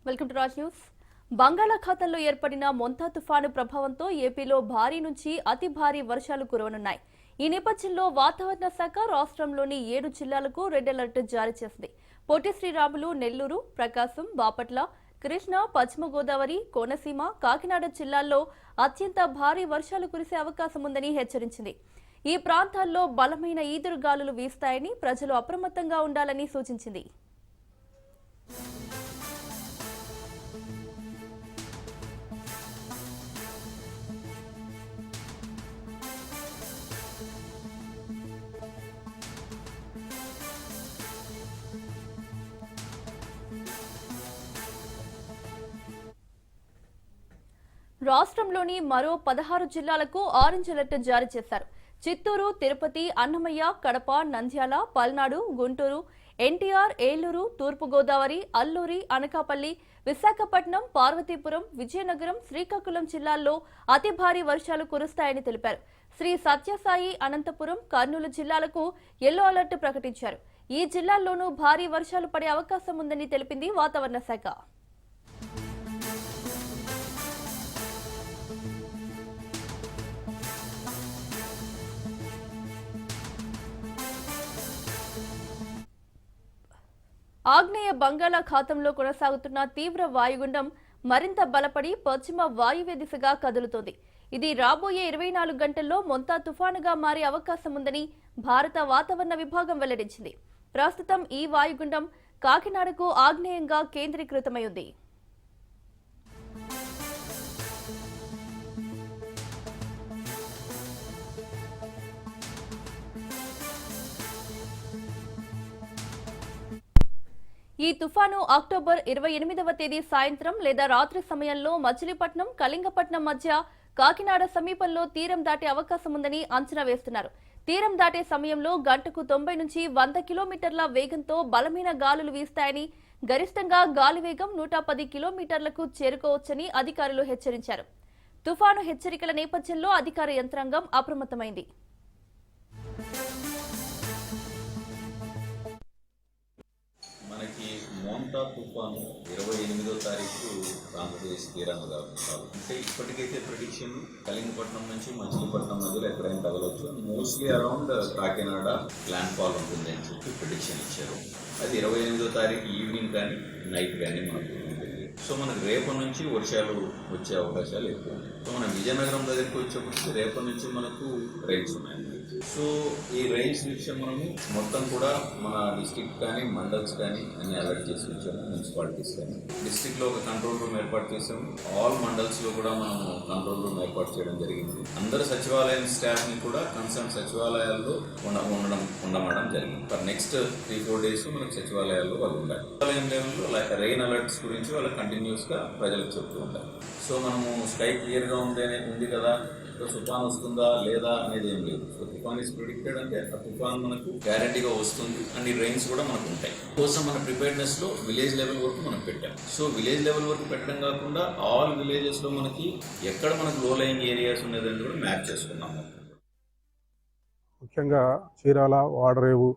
Welcome to Raj news. బంగాళాఖాతంలో ఏర్పడిన మొంతా తుఫాను ప్రభావంతో ఏపీలో భారీ నుంచి అతి భారీ వర్షాలు కురవనున్నాయి. ఈ నేపథ్యంలో వాతావరణ శాఖ రాష్ట్రంలోని 7 జిల్లాలకు రెడ్ అలర్ట్ జారీ చేసింది. పొట్టి శ్రీరాములు, నెల్లూరు, ప్రకాశం, బాపట్ల, కృష్ణా, పశ్చిమ గోదావరి, కోనసీమ, కాకినాడ జిల్లాల్లో అత్యంత భారీ వర్షాలు కురిసే అవకాశం ఉందని హెచ్చరించింది. ఈ ప్రాంతాల్లో బలమైన ఈదురుగాలులు వీస్తాయని ప్రజలు అప్రమత్తంగా ఉండాలని సూచించింది. రాష్ట్రంలోని మరో 16 జిల్లాలకు ఆరెంజ్ అలర్ట్ జారీ చేశారు. చిత్తూరు, తిరుపతి, అన్నమయ్య, కడప, నంద్యాల, పల్నాడు, గుంటూరు, ఎన్టీఆర్, ఏలూరు, తూర్పుగోదావరి, అల్లూరి, అనకాపల్లి, విశాఖపట్నం, పార్వతీపురం, విజయనగరం, శ్రీకాకుళం జిల్లాల్లో అతి భారీ వర్షాలు కురుస్తాయని తెలిపారు. శ్రీ సత్యసాయి, అనంతపురం, కర్నూలు జిల్లాలకు ఎల్లో అలర్ట్ ప్రకటించారు. ఈ జిల్లాల్లోనూ భారీ వర్షాలు పడే అవకాశం ఉందని తెలిపింది వాతావరణ శాఖ. ఆగ్నేయ బంగాళాఖాతంలో కొనసాగుతున్న తీవ్ర వాయుగుండం మరింత బలపడి పశ్చిమ వాయువ్య దిశగా కదులుతోంది. ఇది రాబోయే 24 గంటల్లో మొంతా తుఫానుగా మారే అవకాశం ఉందని భారత వాతావరణ విభాగం వెల్లడించింది. ప్రస్తుతం ఈ వాయుగుండం కాకినాడకు ఆగ్నేయంగా కేంద్రీకృతమై ఉంది. ఈ తుఫాను అక్టోబర్ 28వ తేదీ సాయంత్రం లేదా రాత్రి సమయంలో మచిలీపట్నం, కళింగపట్నం మధ్య కాకినాడ సమీపంలో తీరం దాటే అవకాశం ఉందని అంచనా వేస్తున్నారు. తీరం దాటే సమయంలో గంటకు 90 నుంచి 100 కిలోమీటర్ల వేగంతో బలమైన గాలులు వీస్తాయని, గరిష్టంగా గాలి వేగం 110 కిలోమీటర్లకు చేరుకోవచ్చని అధికారులు హెచ్చరించారు. తుఫాను హెచ్చరికల నేపథ్యంలో అధికార యంత్రాంగం అప్రమత్తమైంది. మనకి మోంతా తుఫాను 28వ తారీఖు ఆంధ్రప్రదేశ్ తీరాన్ని అంటే ఇప్పటికైతే ప్రెడిక్షన్ కళింగపట్నం నుంచి మచిలీపట్నం మధ్యలో ఎక్కడైనా తగలవచ్చు. Mostly around Kakinada landfall ఉంటుంది అని చెప్పి ప్రెడిక్షన్ ఇచ్చారు. అది 28వ తారీఖు ఈవినింగ్ కానీ నైట్ కానీ మనకు ఉంటుంది. సో మనకు రేపటి నుంచి వర్షాలు వచ్చే అవకాశాలు ఎక్కువ ఉన్నాయి. సో మన విజయనగరం దగ్గరికి వచ్చేప్పటికి రేపటి నుంచి మనకు రైన్స్ ఉన్నాయి. సో ఈ రైన్స్ విషయం మనము మొత్తం కూడా మన డిస్ట్రిక్ట్ కానీ మండల్స్ కానీ అన్ని అలర్ట్ చేసి వచ్చాము. మున్సిపాలిటీస్ కానీ డిస్ట్రిక్ట్లో ఒక కంట్రోల్ రూమ్ ఏర్పాటు చేసాము. ఆల్ మండల్స్లో కూడా మనము కంట్రోల్ రూమ్ ఏర్పాటు చేయడం జరిగింది. అందరు సచివాలయం స్టాఫ్ని కూడా కన్సర్న్ సచివాలయాల్లో ఉండమనడం జరిగింది. ఫర్ నెక్స్ట్ 3-4 days మనకు సచివాలయాల్లో వాళ్ళు ఉండాలి. సచివాలయం లెవెల్లో రెయిన్ అలర్ట్స్ గురించి వాళ్ళు కంటిన్యూస్గా ప్రజలకు చెప్తూ ఉంటారు. సో మనము స్కై క్లియర్గా ఉంది కదా, తుఫాన్ వస్తుందా లేదా అనేది ఏం లేదు. సో తుఫాన్ ఇస్ ప్రిడిక్టెడ్ అంటే ఆ తుఫాన్ మనకు గ్యారంటీగా వస్తుంది అండ్ ఈ రైన్స్ కూడా మనకు ఉంటాయి. కోసం మన ప్రిపేర్నెస్ లో విలేజ్ లెవెల్ వరకు మనం పెట్టాం. సో విలేజ్ లెవెల్ వరకు పెట్టడం కాకుండా ఆల్ విలేజెస్ లో మనకి ఎక్కడ మనకు లో లయింగ్ ఏరియాస్ ఉన్నదని కూడా మ్యాప్ చేసుకున్నాము. ముఖ్యంగా చీరాల, వాడరేవు,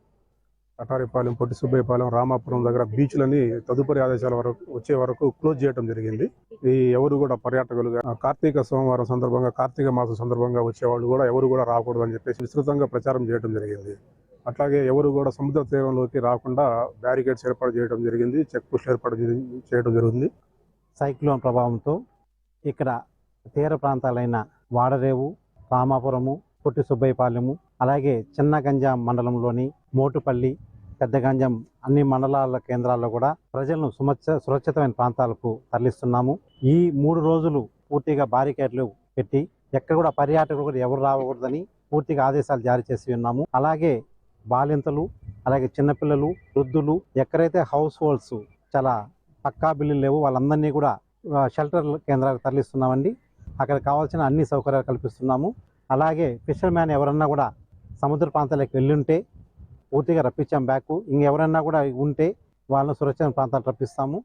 అటారిపాలెం, పొట్టి సుబ్బయ్యపాలెం, రామాపురం దగ్గర బీచ్లని తదుపరి ఆదేశాల వరకు వచ్చే వరకు క్లోజ్ చేయడం జరిగింది. ఈ ఎవరు కూడా పర్యాటకులుగా కార్తీక సోమవారం సందర్భంగా, కార్తీక మాసం సందర్భంగా వచ్చేవాళ్ళు కూడా ఎవరు కూడా రాకూడదు అని చెప్పేసి విస్తృతంగా ప్రచారం చేయడం జరిగింది. అట్లాగే ఎవరు కూడా సముద్ర తీరంలోకి రాకుండా బ్యారికేడ్స్ ఏర్పాటు చేయడం జరిగింది, చెక్ పోస్ట్ ఏర్పాటు చేయడం జరిగింది. సైక్లోన్ ప్రభావంతో ఇక్కడ తీర ప్రాంతాలైన వాడరేవు, రామాపురము, పొట్టి సుబ్బయ్యపాలెము, అలాగే చిన్న గంజాం మండలంలోని మోటుపల్లి, పెద్ద గంజాం అన్ని మండలాల కేంద్రాల్లో కూడా ప్రజలను సురక్షితమైన ప్రాంతాలకు తరలిస్తున్నాము. ఈ 3 రోజులు పూర్తిగా బారికేడ్లు పెట్టి ఎక్కడ కూడా పర్యాటకులు కూడా ఎవరు రాకూడదని పూర్తిగా ఆదేశాలు జారీ చేసి ఉన్నాము. అలాగే బాలింతలు, అలాగే చిన్నపిల్లలు, వృద్ధులు, ఎక్కడైతే హౌస్ హోల్డ్స్ చాలా పక్కా బిల్లులు లేవు వాళ్ళందరినీ కూడా షెల్టర్ కేంద్రాలకు తరలిస్తున్నామండి. అక్కడ కావాల్సిన అన్ని సౌకర్యాలు కల్పిస్తున్నాము. అలాగే ఫిషర్ మ్యాన్ ఎవరన్నా కూడా సముద్ర ప్రాంతాలకు వెళ్ళుంటే పూర్తిగా రప్పించాం బ్యాక్. ఇంకెవరన్నా కూడా ఉంటే వాళ్ళని సురక్షిత ప్రాంతాలు రప్పిస్తాము.